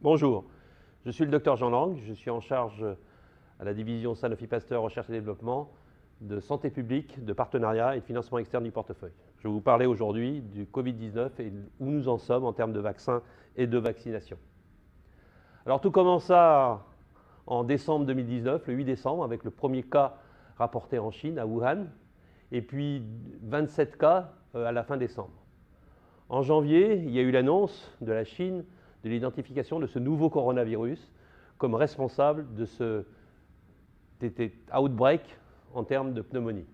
Bonjour, je suis le docteur Jean Lang, je suis en charge à la division Sanofi Pasteur Recherche et Développement de santé publique, de partenariat et de financement externe du portefeuille. Je vais vous parler aujourd'hui du Covid-19 et où nous en sommes en termes de vaccins et de vaccination. Alors tout commença en décembre 2019, le 8 décembre, avec le premier cas rapporté en Chine, à Wuhan, et puis 27 cas à la fin décembre. En janvier, il y a eu l'annonce de la Chine de l'identification de ce nouveau coronavirus comme responsable de ce outbreak en termes de pneumonie.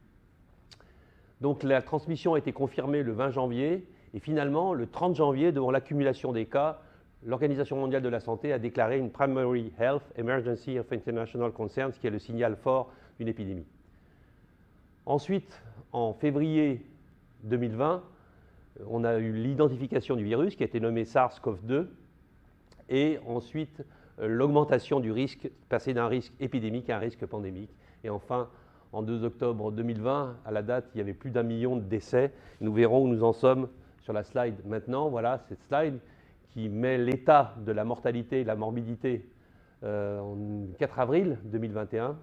Donc la transmission a été confirmée le 20 janvier et finalement, le 30 janvier, devant l'accumulation des cas, l'Organisation mondiale de la santé a déclaré une Primary Health Emergency of International Concern, ce qui est le signal fort d'une épidémie. Ensuite, en février 2020, on a eu l'identification du virus qui a été nommé SARS-CoV-2 et ensuite l'augmentation du risque, passer d'un risque épidémique à un risque pandémique. Et enfin, en 2 octobre 2020, à la date, il y avait plus d'1 million de décès. Nous verrons où nous en sommes sur la slide maintenant. Voilà cette slide qui met l'état de la mortalité et de la morbidité en 4 avril 2021,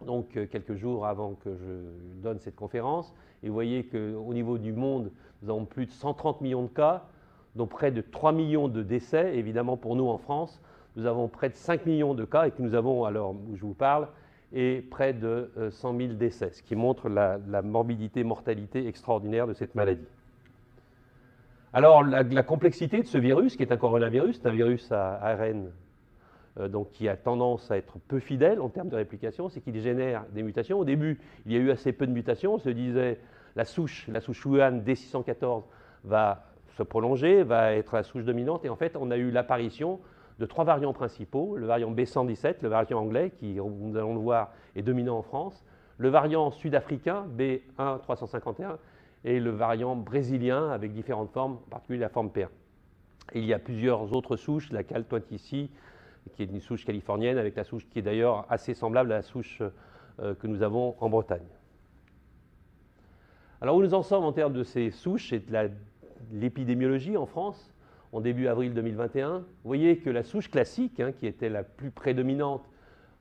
donc quelques jours avant que je donne cette conférence. Et vous voyez qu'au niveau du monde, nous avons plus de 130 millions de cas, dont près de 3 millions de décès. Évidemment, pour nous en France, nous avons près de 5 millions de cas et que nous avons, alors où je vous parle, et près de 100 000 décès, ce qui montre la morbidité, mortalité extraordinaire de cette maladie. Alors, la complexité de ce virus, qui est un coronavirus, c'est un virus à ARN donc qui a tendance à être peu fidèle en termes de réplication, c'est qu'il génère des mutations. Au début, il y a eu assez peu de mutations. On se disait la souche Wuhan D614 va se prolonger, va être la souche dominante. Et en fait, on a eu l'apparition de 3 variants principaux. Le variant B117, le variant anglais, qui, nous allons le voir, est dominant en France. Le variant sud-africain, B1351, et le variant brésilien avec différentes formes, en particulier la forme P1. Et il y a plusieurs autres souches, la Cal20C, qui est une souche californienne, avec la souche qui est d'ailleurs assez semblable à la souche que nous avons en Bretagne. Alors où nous en sommes en termes de ces souches et de l'épidémiologie en France, en début avril 2021, vous voyez que la souche classique, qui était la plus prédominante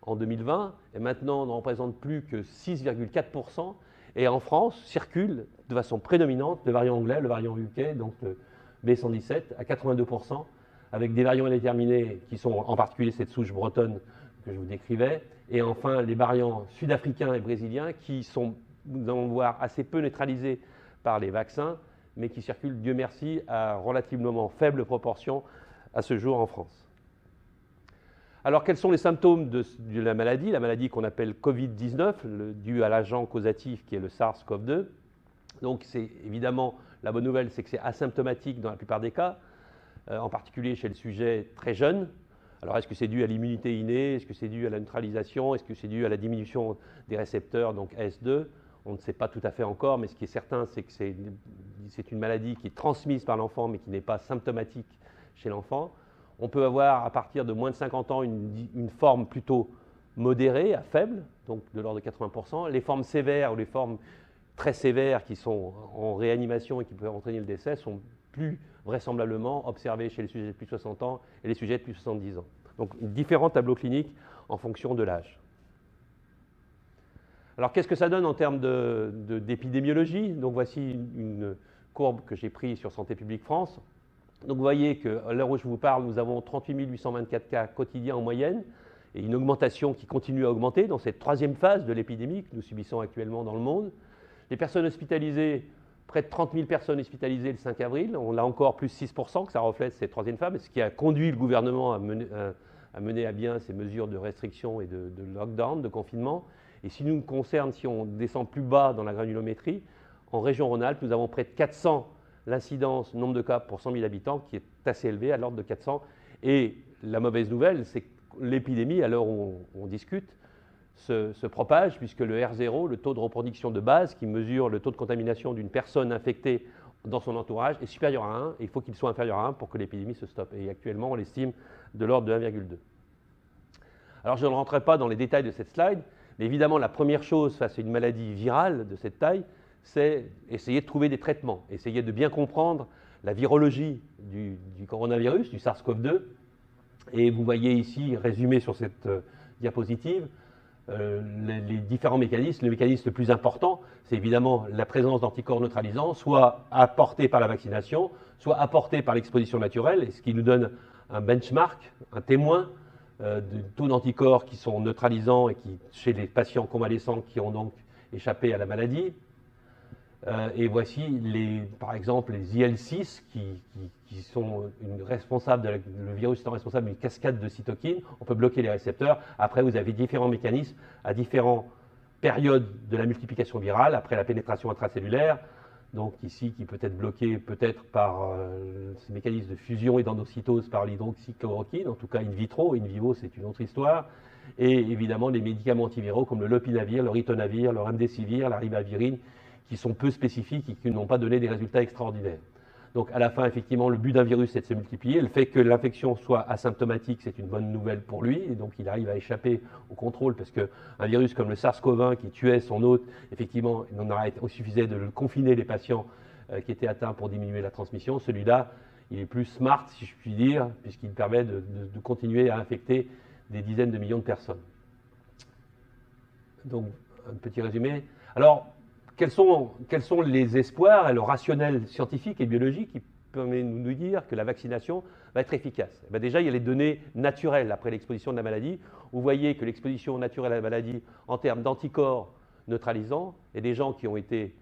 en 2020, et maintenant ne représente plus que 6,4%, et en France circule de façon prédominante le variant anglais, le variant UK, donc le B117, à 82%, avec des variants indéterminés qui sont en particulier cette souche bretonne que je vous décrivais, et enfin les variants sud-africains et brésiliens qui sont, nous allons le voir, assez peu neutralisés par les vaccins, mais qui circulent, Dieu merci, à relativement faible proportion à ce jour en France. Alors quels sont les symptômes de la maladie qu'on appelle Covid-19, due à l'agent causatif qui est le SARS-CoV-2. Donc c'est évidemment, la bonne nouvelle, c'est que c'est asymptomatique dans la plupart des cas, en particulier chez le sujet très jeune. Alors est-ce que c'est dû à l'immunité innée? Est-ce que c'est dû à la neutralisation? Est-ce que c'est dû à la diminution des récepteurs, donc AS2? On ne sait pas tout à fait encore, mais ce qui est certain, c'est que c'est une maladie qui est transmise par l'enfant, mais qui n'est pas symptomatique chez l'enfant. On peut avoir, à partir de moins de 50 ans, une forme plutôt modérée à faible, donc de l'ordre de 80%. Les formes sévères ou les formes très sévères qui sont en réanimation et qui peuvent entraîner le décès sont plus vraisemblablement observés chez les sujets de plus de 60 ans et les sujets de plus de 70 ans. Donc, différents tableaux cliniques en fonction de l'âge. Alors, qu'est-ce que ça donne en termes d'épidémiologie? Donc, voici une courbe que j'ai prise sur Santé publique France. Donc, vous voyez qu'à l'heure où je vous parle, nous avons 38 824 cas quotidiens en moyenne et une augmentation qui continue à augmenter dans cette 3e phase de l'épidémie que nous subissons actuellement dans le monde. Les personnes hospitalisées, près de 30 000 personnes hospitalisées le 5 avril. On a encore plus 6%, que ça reflète cette 3e phase, ce qui a conduit le gouvernement à mener à bien ces mesures de restriction et de lockdown, de confinement. Et si nous concerne, si on descend plus bas dans la granulométrie, en région Rhône-Alpes, nous avons près de 400 l'incidence, nombre de cas pour 100 000 habitants, qui est assez élevé, à l'ordre de 400. Et la mauvaise nouvelle, c'est que l'épidémie, à l'heure où on discute, se propage, puisque le R0, le taux de reproduction de base, qui mesure le taux de contamination d'une personne infectée dans son entourage, est supérieur à 1, et il faut qu'il soit inférieur à 1 pour que l'épidémie se stoppe. Et actuellement, on l'estime de l'ordre de 1,2. Alors, je ne rentrerai pas dans les détails de cette slide, mais évidemment, la première chose face à une maladie virale de cette taille, c'est essayer de trouver des traitements, essayer de bien comprendre la virologie du coronavirus, du SARS-CoV-2, Et vous voyez ici, résumé sur cette diapositive, les différents mécanismes. Le mécanisme le plus important, c'est évidemment la présence d'anticorps neutralisants, soit apportés par la vaccination, soit apportés par l'exposition naturelle, et ce qui nous donne un benchmark, un témoin du taux d'anticorps qui sont neutralisants et qui, chez les patients convalescents qui ont donc échappé à la maladie. Et voici, par exemple, les IL-6 qui sont responsables, le virus étant responsable d'une cascade de cytokines. On peut bloquer les récepteurs. Après, vous avez différents mécanismes à différentes périodes de la multiplication virale, après la pénétration intracellulaire. Donc ici, qui peut être bloqué peut-être par ce mécanisme de fusion et d'endocytose par l'hydroxychloroquine, en tout cas in vitro. In vivo, c'est une autre histoire. Et évidemment, les médicaments antiviraux comme le lopinavir, le ritonavir, le remdesivir, la ribavirine, qui sont peu spécifiques et qui n'ont pas donné des résultats extraordinaires. Donc à la fin, effectivement, le but d'un virus, c'est de se multiplier. Le fait que l'infection soit asymptomatique, c'est une bonne nouvelle pour lui. Et donc il arrive à échapper au contrôle parce qu'un virus comme le SARS-CoV-1 qui tuait son hôte, effectivement, il suffisait de le confiner les patients qui étaient atteints pour diminuer la transmission. Celui-là, il est plus smart, si je puis dire, puisqu'il permet de continuer à infecter des dizaines de millions de personnes. Donc, un petit résumé. Alors, quels sont les espoirs et le rationnel scientifique et biologique qui permet de nous dire que la vaccination va être efficace? Déjà, il y a les données naturelles après l'exposition de la maladie. Vous voyez que l'exposition naturelle à la maladie, en termes d'anticorps neutralisants, et des gens qui ont été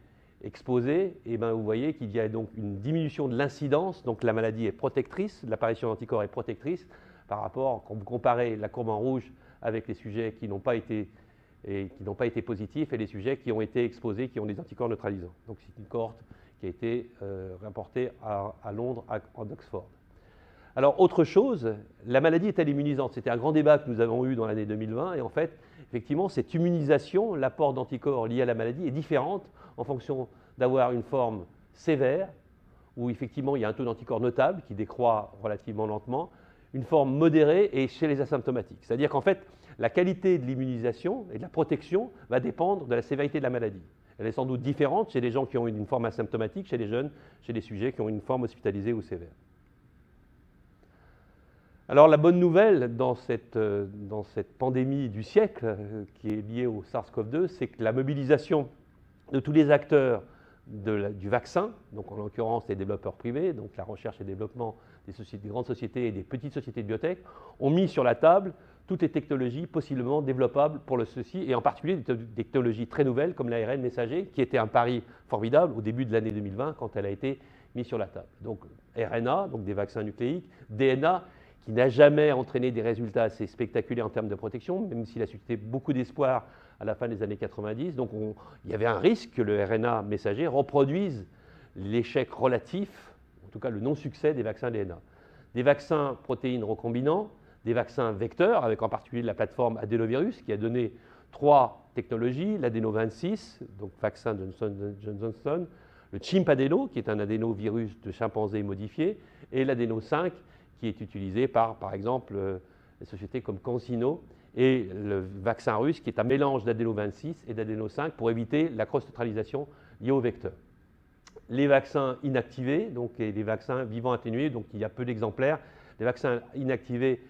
exposés, et vous voyez qu'il y a donc une diminution de l'incidence, donc la maladie est protectrice, l'apparition d'anticorps est protectrice, par rapport, quand vous comparez la courbe en rouge avec les sujets qui n'ont pas été positifs et les sujets qui ont été exposés, qui ont des anticorps neutralisants. Donc c'est une cohorte qui a été rapportée à Londres, à Oxford. Alors autre chose, la maladie est-elle immunisante? C'était un grand débat que nous avons eu dans l'année 2020 et en fait, effectivement, cette immunisation, l'apport d'anticorps lié à la maladie est différente en fonction d'avoir une forme sévère, où effectivement il y a un taux d'anticorps notable qui décroît relativement lentement, une forme modérée et chez les asymptomatiques. C'est-à-dire qu'en fait, la qualité de l'immunisation et de la protection va dépendre de la sévérité de la maladie. Elle est sans doute différente chez les gens qui ont une forme asymptomatique, chez les jeunes, chez les sujets qui ont une forme hospitalisée ou sévère. Alors la bonne nouvelle dans cette pandémie du siècle qui est liée au SARS-CoV-2, c'est que la mobilisation de tous les acteurs du vaccin, donc en l'occurrence les développeurs privés, donc la recherche et développement des grandes sociétés et des petites sociétés de biotech, ont mis sur la table toutes les technologies possiblement développables pour ceci, et en particulier des technologies très nouvelles comme l'ARN messager, qui était un pari formidable au début de l'année 2020 quand elle a été mise sur la table. Donc RNA, donc des vaccins nucléiques, DNA, qui n'a jamais entraîné des résultats assez spectaculaires en termes de protection, même s'il a suscité beaucoup d'espoir à la fin des années 90. Donc il y avait un risque que le RNA messager reproduise l'échec relatif, en tout cas le non-succès des vaccins DNA. Des vaccins protéines recombinants, des vaccins vecteurs, avec en particulier la plateforme adénovirus, qui a donné 3 technologies, l'adéno26, donc vaccin Johnson, le chimp adéno, qui est un adénovirus de chimpanzé modifié, et l'adéno5, qui est utilisé par exemple, des sociétés comme CanSino, et le vaccin russe, qui est un mélange d'adéno26 et d'adéno5 pour éviter la cross-neutralisation liée au vecteur. Les vaccins inactivés, donc, et les vaccins vivants atténués, donc il y a peu d'exemplaires. Les vaccins inactivés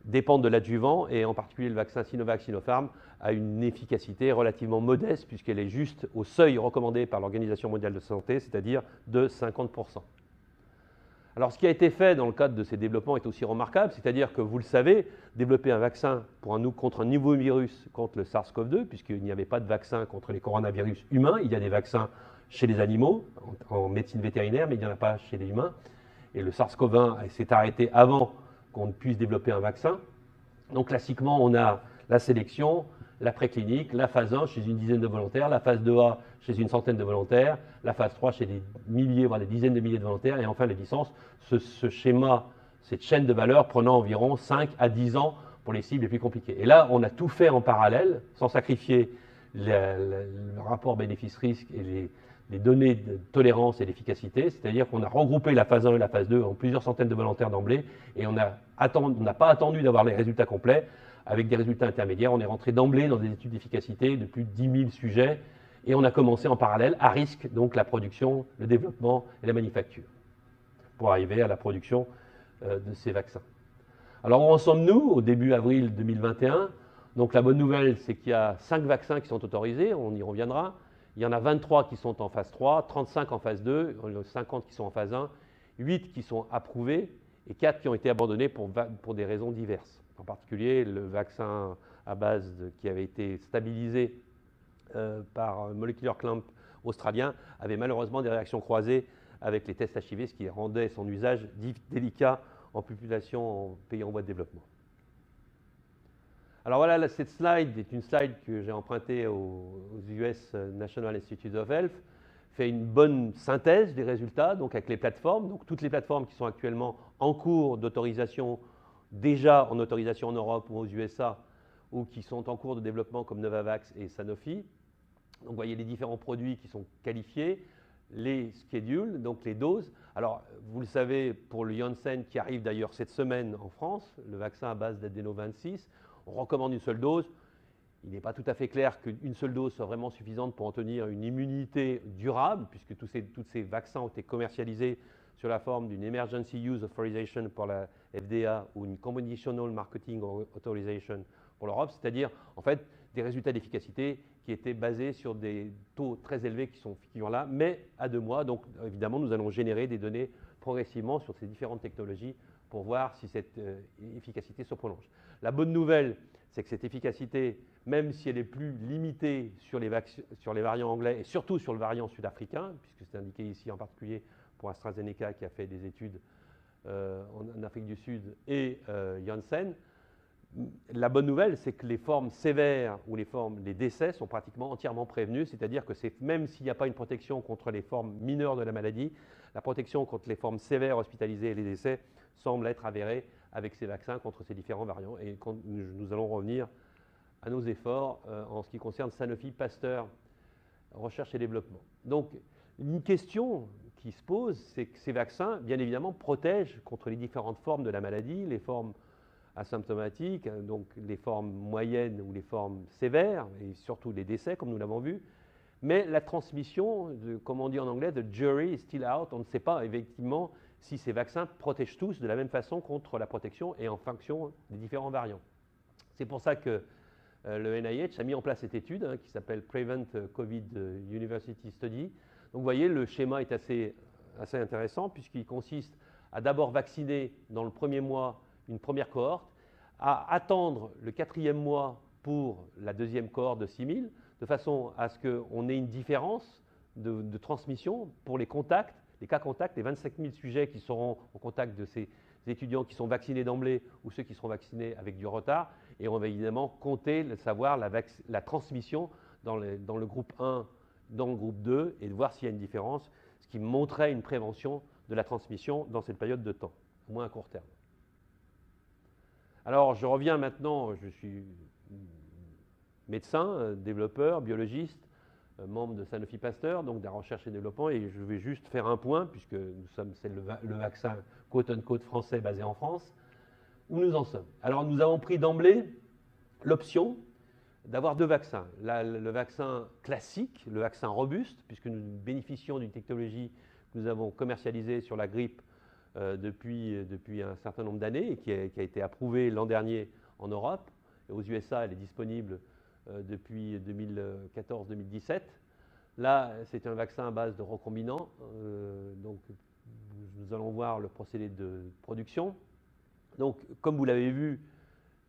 dépendent de l'adjuvant, et en particulier le vaccin Sinovac-Sinopharm a une efficacité relativement modeste, puisqu'elle est juste au seuil recommandé par l'Organisation mondiale de la santé, c'est-à-dire de 50%. Alors, ce qui a été fait dans le cadre de ces développements est aussi remarquable, c'est-à-dire que, vous le savez, développer un vaccin contre un nouveau virus, contre le SARS-CoV-2, puisqu'il n'y avait pas de vaccin contre les coronavirus humains, il y a des vaccins chez les animaux, en médecine vétérinaire, mais il n'y en a pas chez les humains. Et le SARS-CoV-1 s'est arrêté avant qu'on ne puisse développer un vaccin. Donc, classiquement, on a la sélection, la préclinique, la phase 1 chez une dizaine de volontaires, la phase 2A chez une centaine de volontaires, la phase 3 chez des milliers, voire des dizaines de milliers de volontaires, et enfin les licences, ce schéma, cette chaîne de valeur prenant environ 5 à 10 ans pour les cibles les plus compliquées. Et là, on a tout fait en parallèle, sans sacrifier le rapport bénéfice-risque et les données de tolérance et d'efficacité, c'est-à-dire qu'on a regroupé la phase 1 et la phase 2 en plusieurs centaines de volontaires d'emblée, et on n'a pas attendu d'avoir les résultats complets. Avec des résultats intermédiaires, on est rentré d'emblée dans des études d'efficacité de plus de 10 000 sujets, et on a commencé en parallèle, à risque, donc la production, le développement et la manufacture, pour arriver à la production de ces vaccins. Alors, où en sommes-nous au début avril 2021? Donc, la bonne nouvelle, c'est qu'il y a 5 vaccins qui sont autorisés, on y reviendra. Il y en a 23 qui sont en phase 3, 35 en phase 2, 50 qui sont en phase 1, 8 qui sont approuvés et 4 qui ont été abandonnés pour des raisons diverses. En particulier, le vaccin à base qui avait été stabilisé par Molecular Clamp australien avait malheureusement des réactions croisées avec les tests HIV, ce qui rendait son usage délicat en population en pays en voie de développement. Alors voilà, cette slide est une slide que j'ai empruntée aux US National Institutes of Health, fait une bonne synthèse des résultats, donc avec les plateformes, donc toutes les plateformes qui sont actuellement en cours d'autorisation, déjà en autorisation en Europe ou aux USA, ou qui sont en cours de développement comme Novavax et Sanofi. Donc vous voyez les différents produits qui sont qualifiés, les schedules, donc les doses. Alors vous le savez, pour le Janssen qui arrive d'ailleurs cette semaine en France, le vaccin à base d'adéno 26, on recommande une seule dose. Il n'est pas tout à fait clair qu'une seule dose soit vraiment suffisante pour obtenir une immunité durable, puisque tous ces vaccins ont été commercialisés sur la forme d'une Emergency Use Authorization pour la FDA ou une Conditional Marketing Authorization pour l'Europe, c'est-à-dire en fait des résultats d'efficacité qui étaient basés sur des taux très élevés qui sont là, mais à 2 mois. Donc évidemment, nous allons générer des données progressivement sur ces différentes technologies pour voir si cette efficacité se prolonge. La bonne nouvelle, c'est que cette efficacité, même si elle est plus limitée sur les variants anglais et surtout sur le variant sud-africain, puisque c'est indiqué ici en particulier pour AstraZeneca qui a fait des études en Afrique du Sud et Janssen, la bonne nouvelle, c'est que les formes sévères ou les décès sont pratiquement entièrement prévenus, c'est-à-dire que même s'il n'y a pas une protection contre les formes mineures de la maladie, la protection contre les formes sévères hospitalisées et les décès semble être avérée avec ces vaccins contre ces différents variants. Et nous allons revenir à nos efforts en ce qui concerne Sanofi Pasteur, recherche et développement. Donc, une question qui se pose, c'est que ces vaccins, bien évidemment, protègent contre les différentes formes de la maladie, les formes asymptomatiques, donc les formes moyennes ou les formes sévères, et surtout les décès, comme nous l'avons vu. Mais la transmission, comme on dit en anglais, the jury is still out. On ne sait pas effectivement si ces vaccins protègent tous de la même façon contre la protection et en fonction des différents variants. C'est pour ça que le NIH a mis en place cette étude qui s'appelle Prevent COVID University Study. Donc vous voyez, le schéma est assez intéressant puisqu'il consiste à d'abord vacciner dans le premier mois une première cohorte, à attendre le 4e mois pour la deuxième cohorte de 6 000, de façon à ce qu'on ait une différence de transmission pour les contacts, les cas contacts, les 25 000 sujets qui seront au contact de ces étudiants qui sont vaccinés d'emblée ou ceux qui seront vaccinés avec du retard. Et on va évidemment compter, savoir la transmission dans le groupe 1, dans le groupe 2, et de voir s'il y a une différence, ce qui montrerait une prévention de la transmission dans cette période de temps, au moins à court terme. Alors, je reviens maintenant, je suis médecin, développeur, biologiste, membre de Sanofi Pasteur, donc de la recherche et développement, et je vais juste faire un point, puisque c'est le vaccin quote-unquote français basé en France, où nous en sommes. Alors, nous avons pris d'emblée l'option d'avoir 2 vaccins. Le vaccin classique, le vaccin robuste, puisque nous bénéficions d'une technologie que nous avons commercialisée sur la grippe depuis un certain nombre d'années et qui a été approuvée l'an dernier en Europe. Et aux USA, elle est disponible depuis 2014-2017. Là, c'est un vaccin à base de recombinant. Donc, nous allons voir le procédé de production. Donc, comme vous l'avez vu,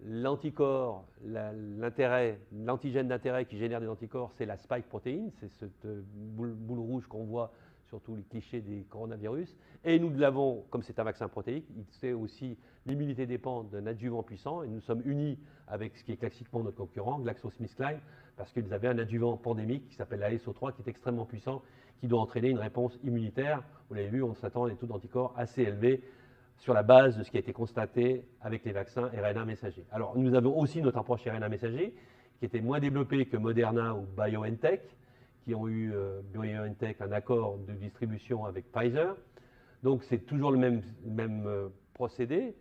l'anticorps, l'antigène d'intérêt qui génère des anticorps, c'est la spike protéine, c'est cette boule rouge qu'on voit sur tous les clichés des coronavirus. Et nous l'avons, comme c'est un vaccin protéique, c'est aussi l'immunité dépend d'un adjuvant puissant. Et nous sommes unis avec ce qui est classiquement notre concurrent, GlaxoSmithKline, parce qu'ils avaient un adjuvant pandémique qui s'appelle la SO3, qui est extrêmement puissant, qui doit entraîner une réponse immunitaire. Vous l'avez vu, on s'attend à des taux d'anticorps assez élevés sur la base de ce qui a été constaté avec les vaccins RNA messager. Alors, nous avons aussi notre approche RNA messager, qui était moins développée que Moderna ou BioNTech, qui ont eu BioNTech un accord de distribution avec Pfizer. Donc, c'est toujours le même procédé.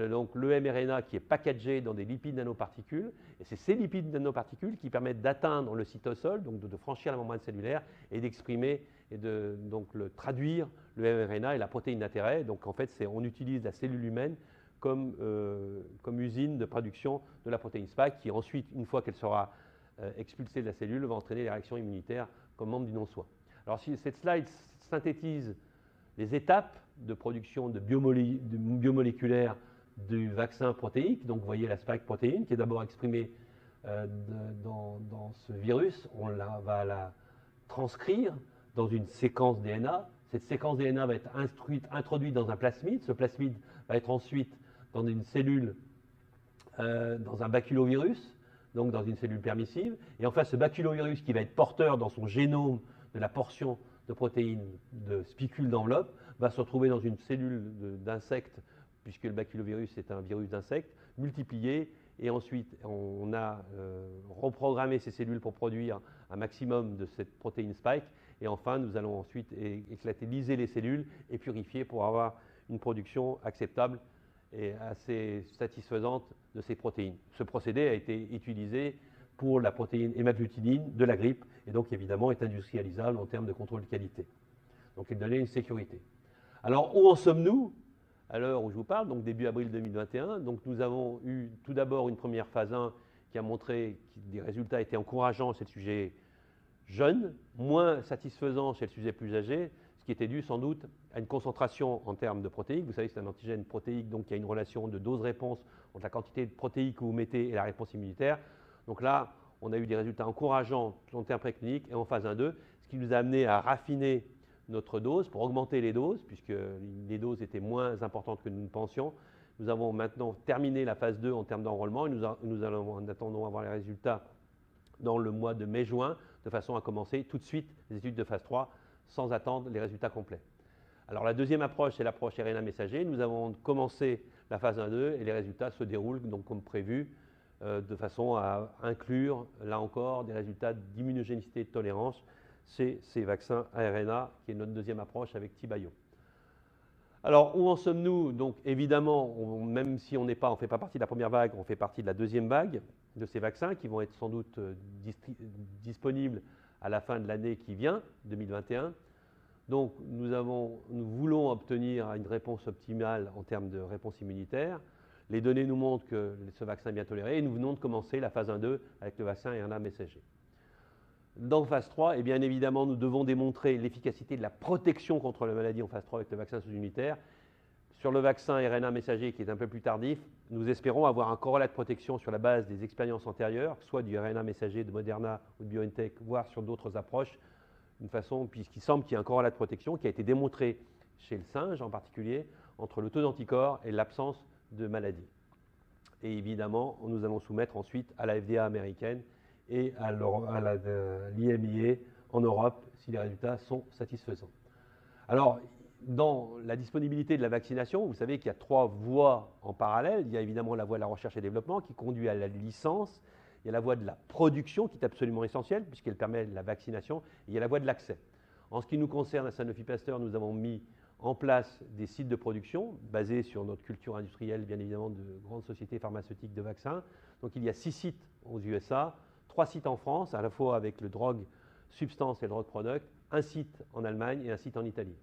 Donc, le mRNA qui est packagé dans des lipides nanoparticules, et c'est ces lipides nanoparticules qui permettent d'atteindre le cytosol, donc de franchir la membrane cellulaire et d'exprimer et de donc traduire le mRNA et la protéine d'intérêt. Donc en fait, on utilise la cellule humaine comme usine de production de la protéine spike, qui ensuite, une fois qu'elle sera expulsée de la cellule, va entraîner les réactions immunitaires comme membre du non-soi. Alors si cette slide synthétise les étapes de production de biomoléculaire du vaccin protéique. Donc vous voyez la spike protéine qui est d'abord exprimée dans ce virus. On va la transcrire dans une séquence DNA. Cette séquence DNA va être introduite dans un plasmide. Ce plasmide va être ensuite dans une cellule, dans un baculovirus, donc dans une cellule permissive. Et enfin, ce baculovirus qui va être porteur dans son génome de la portion de protéines de spicule d'enveloppe va se retrouver dans une cellule d'insecte, puisque le baculovirus est un virus d'insecte, multiplié, et ensuite on a reprogrammé ces cellules pour produire un maximum de cette protéine spike, et enfin nous allons ensuite liser les cellules et purifier pour avoir une production acceptable et assez satisfaisante de ces protéines. Ce procédé a été utilisé pour la protéine hémagglutinine de la grippe, et donc évidemment est industrialisable en termes de contrôle de qualité. Donc il donnait une sécurité. Alors où en sommes-nous à l'heure où je vous parle, donc début avril 2021? Donc nous avons eu tout d'abord une première phase 1 qui a montré que les résultats étaient encourageants chez le sujet jeune, moins satisfaisants chez le sujet plus âgé, ce qui était dû sans doute à une concentration en termes de protéiques. Vous savez que c'est un antigène protéique, donc il y a une relation de dose-réponse entre la quantité de protéines que vous mettez et la réponse immunitaire. Donc là, on a eu des résultats encourageants en termes précliniques et en phase 1-2, ce qui nous a amené à raffiner notre dose pour augmenter les doses, puisque les doses étaient moins importantes que nous ne pensions. Nous avons maintenant terminé la phase 2 en termes d'enrôlement et nous attendons avoir les résultats dans le mois de mai-juin, de façon à commencer tout de suite les études de phase 3 sans attendre les résultats complets. Alors la deuxième approche, c'est l'approche RNA messager. Nous avons commencé la phase 1-2 et les résultats se déroulent donc comme prévu, de façon à inclure, là encore, des résultats d'immunogénicité et de tolérance chez ces vaccins RNA, qui est notre deuxième approche avec T-Bio. Alors, où en sommes-nous? Donc, évidemment, même si on ne fait pas partie de la première vague, on fait partie de la deuxième vague de ces vaccins qui vont être sans doute disponibles à la fin de l'année qui vient, 2021. Donc, nous voulons obtenir une réponse optimale en termes de réponse immunitaire. Les données nous montrent que ce vaccin est bien toléré et nous venons de commencer la phase 1-2 avec le vaccin RNA messager. Dans phase 3, et bien évidemment, nous devons démontrer l'efficacité de la protection contre la maladie en phase 3 avec le vaccin sous-unitaire. Sur le vaccin RNA messager qui est un peu plus tardif, nous espérons avoir un corrélat de protection sur la base des expériences antérieures, soit du RNA messager de Moderna ou de BioNTech, voire sur d'autres approches, d'une façon, puisqu'il semble qu'il y ait un corrélat de protection qui a été démontré chez le singe en particulier, entre le taux d'anticorps et l'absence de maladie. Et évidemment, nous allons soumettre ensuite à la FDA américaine et à l'IMIA en Europe si les résultats sont satisfaisants. Alors, dans la disponibilité de la vaccination, vous savez qu'il y a 3 voies en parallèle. Il y a évidemment la voie de la recherche et développement qui conduit à la licence. Il y a la voie de la production qui est absolument essentielle puisqu'elle permet la vaccination. Et il y a la voie de l'accès. En ce qui nous concerne à Sanofi Pasteur, nous avons mis en place des sites de production basés sur notre culture industrielle, bien évidemment, de grandes sociétés pharmaceutiques de vaccins. Donc il y a 6 sites aux USA, 3 sites en France, à la fois avec le drug substance et le drug product, un site en Allemagne et un site en Italie.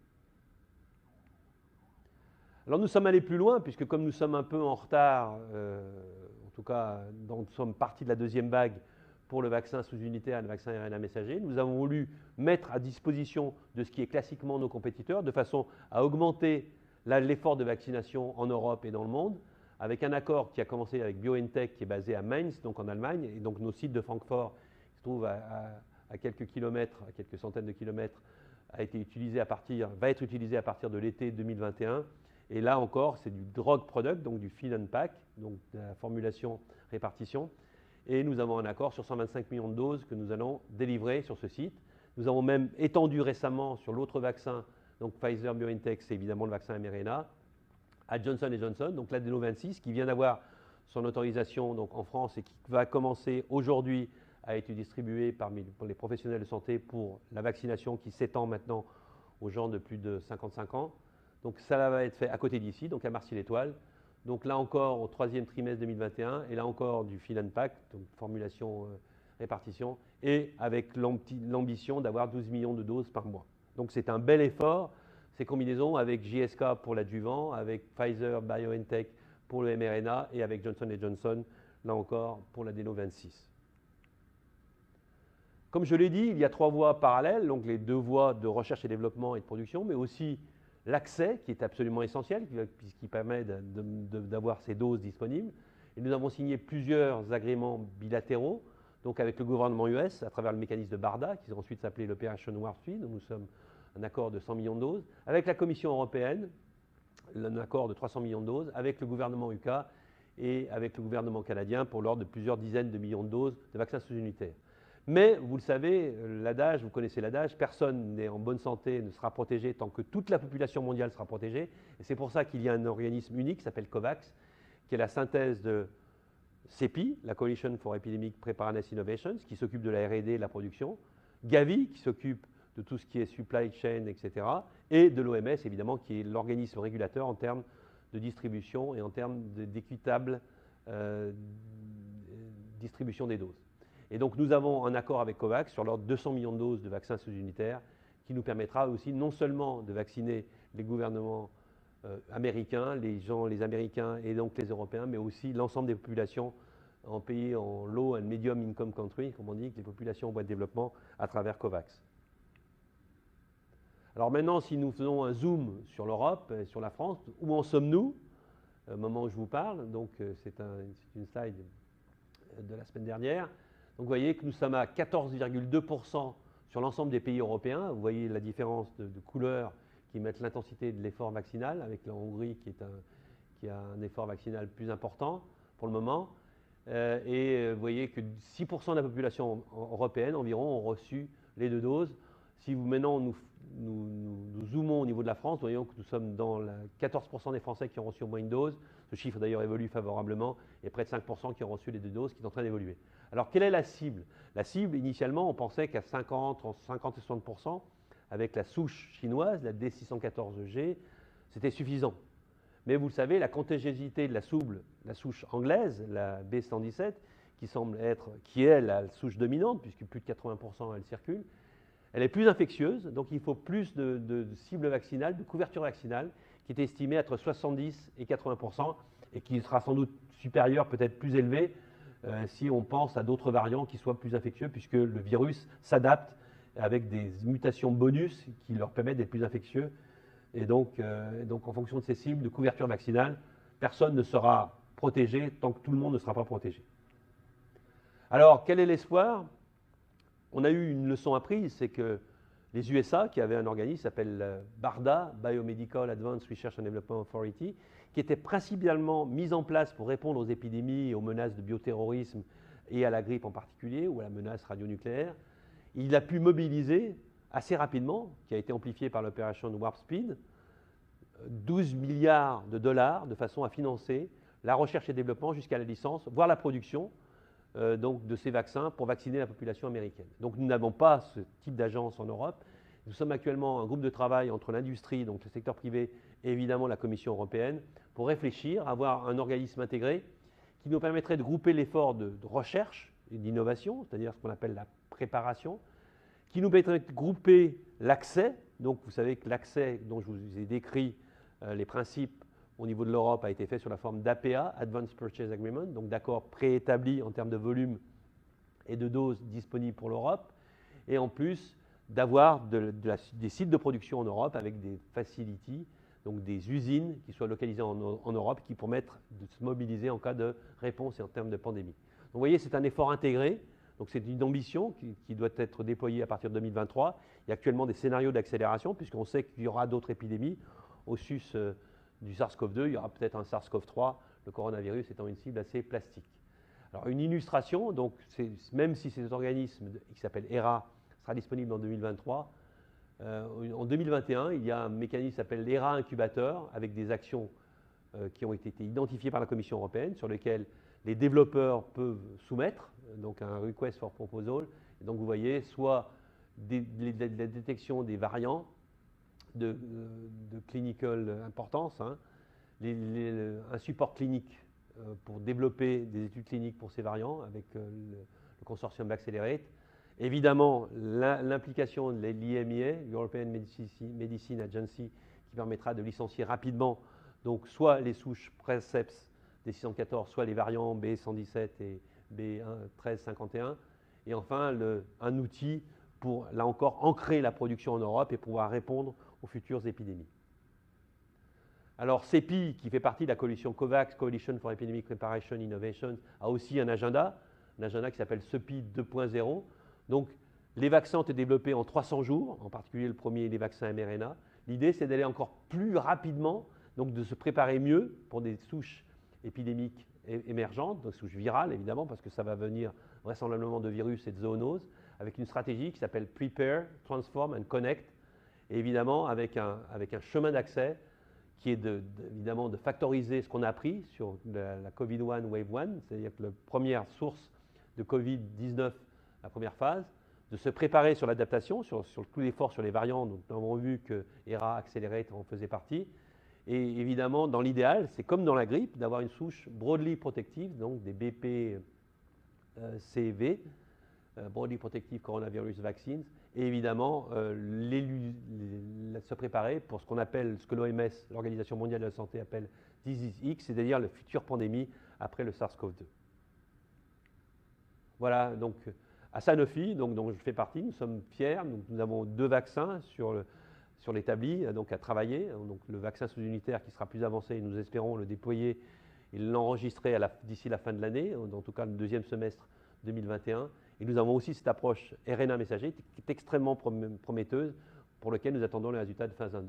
Alors nous sommes allés plus loin, puisque comme nous sommes un peu en retard, en tout cas, nous sommes partis de la deuxième vague pour le vaccin sous-unitaire et le vaccin RNA messager, nous avons voulu mettre à disposition de ce qui est classiquement nos compétiteurs, de façon à augmenter l'effort de vaccination en Europe et dans le monde, avec un accord qui a commencé avec BioNTech, qui est basé à Mainz, donc en Allemagne, et donc nos sites de Francfort, qui se trouvent à quelques kilomètres, à quelques centaines de kilomètres, va être utilisé à partir de l'été 2021. Et là encore, c'est du drug product, donc du fill and pack, donc de la formulation répartition. Et nous avons un accord sur 125 millions de doses que nous allons délivrer sur ce site. Nous avons même étendu récemment sur l'autre vaccin, donc Pfizer BioNTech, c'est évidemment le vaccin mRNA, à Johnson & Johnson, donc l'adéno 26, qui vient d'avoir son autorisation donc en France et qui va commencer aujourd'hui à être distribué pour les professionnels de santé pour la vaccination qui s'étend maintenant aux gens de plus de 55 ans. Donc ça va être fait à côté d'ici, donc à Marcy-l'Étoile. Donc là encore au 3e trimestre 2021, et là encore du fill and pack, donc formulation répartition, et avec l'ambition d'avoir 12 millions de doses par mois. Donc c'est un bel effort, ces combinaisons avec JSK pour l'adjuvant, avec Pfizer, BioNTech pour le mRNA et avec Johnson & Johnson, là encore, pour l'adéno-26. Comme je l'ai dit, il y a 3 voies parallèles, donc les 2 voies de recherche et développement et de production, mais aussi l'accès qui est absolument essentiel, puisqu'il permet d'avoir ces doses disponibles. Et nous avons signé plusieurs agréments bilatéraux, donc avec le gouvernement US, à travers le mécanisme de BARDA, qui va ensuite s'appeler l'Operation Warp Speed, où nous sommes un accord de 100 millions de doses, avec la Commission européenne, un accord de 300 millions de doses, avec le gouvernement UK et avec le gouvernement canadien pour l'ordre de plusieurs dizaines de millions de doses de vaccins sous-unitaires. Mais, vous le savez, l'adage, vous connaissez l'adage, personne n'est en bonne santé, ne sera protégé tant que toute la population mondiale sera protégée. Et c'est pour ça qu'il y a un organisme unique qui s'appelle COVAX, qui est la synthèse de CEPI, la Coalition for Epidemic Preparedness Innovations, qui s'occupe de la R&D et de la production, Gavi, qui s'occupe de tout ce qui est supply chain, etc., et de l'OMS, évidemment, qui est l'organisme régulateur en termes de distribution et en termes d'équitable distribution des doses. Et donc nous avons un accord avec COVAX sur l'ordre de 200 millions de doses de vaccins sous-unitaires qui nous permettra aussi non seulement de vacciner les gouvernements américains, les Américains et donc les Européens, mais aussi l'ensemble des populations en pays en low and medium income country, comme on dit, les populations en voie de développement à travers COVAX. Alors maintenant, si nous faisons un zoom sur l'Europe, sur la France, où en sommes-nous au moment où je vous parle? Donc c'est une slide de la semaine dernière. Donc vous voyez que nous sommes à 14,2% sur l'ensemble des pays européens. Vous voyez la différence de couleur qui mettent l'intensité de l'effort vaccinal, avec la Hongrie qui a un effort vaccinal plus important pour le moment. Et vous voyez que 6% de la population européenne environ ont reçu les 2 doses. Si maintenant nous zoomons au niveau de la France, voyons que nous sommes dans 14% des Français qui ont reçu au moins une dose. Ce chiffre d'ailleurs évolue favorablement et près de 5% qui ont reçu les 2 doses qui est en train d'évoluer. Alors quelle est la cible? La cible, initialement, on pensait qu'à entre 50 et 60%, avec la souche chinoise, la D614G, c'était suffisant. Mais vous le savez, la contagiosité de la souche anglaise, la B117, qui est la souche dominante, puisque plus de 80% elle circule, elle est plus infectieuse, donc il faut plus de cibles vaccinales, de couverture vaccinale, qui est estimée entre 70 et 80%, et qui sera sans doute supérieure, peut-être plus élevée, si on pense à d'autres variants qui soient plus infectieux, puisque le virus s'adapte avec des mutations bonus qui leur permettent d'être plus infectieux. Et donc, en fonction de ces cibles de couverture vaccinale, personne ne sera protégé tant que tout le monde ne sera pas protégé. Alors, quel est l'espoir? On a eu une leçon apprise, c'est que les USA, qui avaient un organisme qui s'appelle BARDA, Biomedical Advanced Research and Development Authority, qui était principalement mis en place pour répondre aux épidémies et aux menaces de bioterrorisme et à la grippe en particulier, ou à la menace radionucléaire, il a pu mobiliser assez rapidement, qui a été amplifié par l'opération Warp Speed, 12 milliards de dollars de façon à financer la recherche et développement jusqu'à la licence, voire la production donc de ces vaccins pour vacciner la population américaine. Donc nous n'avons pas ce type d'agence en Europe. Nous sommes actuellement un groupe de travail entre l'industrie, donc le secteur privé, et évidemment la Commission européenne, pour réfléchir à avoir un organisme intégré qui nous permettrait de grouper l'effort de recherche et d'innovation, c'est-à-dire ce qu'on appelle la préparation, qui nous permettrait de grouper l'accès. Donc vous savez que l'accès dont je vous ai décrit les principes au niveau de l'Europe a été fait sur la forme d'APA, Advanced Purchase Agreement, donc d'accords préétablis en termes de volume et de doses disponibles pour l'Europe, et en plus d'avoir des sites de production en Europe avec des facilities, donc des usines qui soient localisées en Europe, qui permettent de se mobiliser en cas de réponse et en termes de pandémie. Donc vous voyez, c'est un effort intégré, donc c'est une ambition qui doit être déployée à partir de 2023. Il y a actuellement des scénarios d'accélération, puisqu'on sait qu'il y aura d'autres épidémies. Au sus du SARS-CoV-2, il y aura peut-être un SARS-CoV-3, le coronavirus étant une cible assez plastique. Alors une illustration, donc même si cet organisme qui s'appelle HERA sera disponible en 2023, en 2021, il y a un mécanisme qui s'appelle l'HERA Incubateur, avec des actions qui ont été identifiées par la Commission européenne, sur lesquelles les développeurs peuvent soumettre donc un request for proposal. Et donc vous voyez, soit la détection des variants de clinical importance, hein, un support clinique pour développer des études cliniques pour ces variants avec le consortium Accelerate. Évidemment, l'implication de l'EMEA, European Medicine Agency, qui permettra de licencier rapidement donc soit les souches Princeps des 614, soit les variants B117 et B1351. Et enfin, un outil pour, là encore, ancrer la production en Europe et pouvoir répondre aux futures épidémies. Alors, CEPI, qui fait partie de la coalition COVAX, Coalition for Epidemic Preparation Innovation, a aussi un agenda qui s'appelle CEPI 2.0. Donc, les vaccins ont été développés en 300 jours, en particulier le premier, les vaccins mRNA. L'idée, c'est d'aller encore plus rapidement, donc de se préparer mieux pour des souches épidémiques émergentes, des souches virales évidemment, parce que ça va venir vraisemblablement de virus et de zoonoses, avec une stratégie qui s'appelle Prepare, Transform and Connect, et évidemment avec un chemin d'accès qui est évidemment de factoriser ce qu'on a appris sur la COVID-1 Wave 1, c'est-à-dire que la première source de COVID-19, la première phase, de se préparer sur l'adaptation, sur tout l'effort sur les variants, donc nous avons vu que ERA Accelerate en faisait partie, et évidemment dans l'idéal, c'est comme dans la grippe, d'avoir une souche broadly protective, donc des BPCV, Broadly Protective Coronavirus Vaccines, et évidemment se préparer pour ce qu'on appelle, ce que l'OMS, l'Organisation mondiale de la santé, appelle Disease X, c'est-à-dire la future pandémie après le SARS-CoV-2. Voilà, donc à Sanofi, dont je fais partie, nous sommes fiers, nous avons 2 vaccins sur l'établi, donc à travailler, donc le vaccin sous-unitaire qui sera plus avancé, nous espérons le déployer et l'enregistrer d'ici la fin de l'année, en tout cas le 2e semestre 2021. Et nous avons aussi cette approche RNA messager qui est extrêmement prometteuse, pour laquelle nous attendons les résultats de phase 1-2.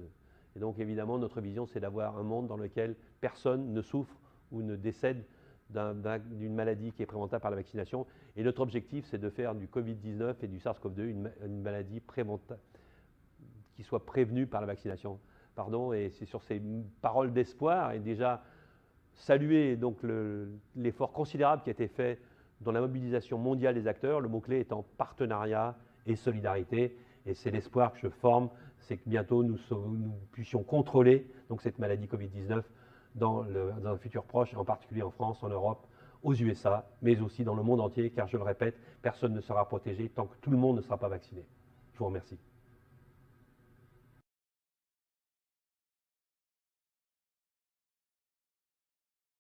Et donc évidemment, notre vision, c'est d'avoir un monde dans lequel personne ne souffre ou ne décède d'une maladie qui est préventable par la vaccination. Et notre objectif, c'est de faire du Covid-19 et du SARS-CoV-2 une maladie préventable, qui soit prévenue par la vaccination. Et c'est sur ces paroles d'espoir et déjà saluer donc l'effort considérable qui a été fait dans la mobilisation mondiale des acteurs, le mot-clé étant partenariat et solidarité. Et c'est l'espoir que je forme, c'est que bientôt nous puissions contrôler donc, cette maladie Covid-19 dans un futur proche, en particulier en France, en Europe, aux USA, mais aussi dans le monde entier, car je le répète, personne ne sera protégé tant que tout le monde ne sera pas vacciné. Je vous remercie.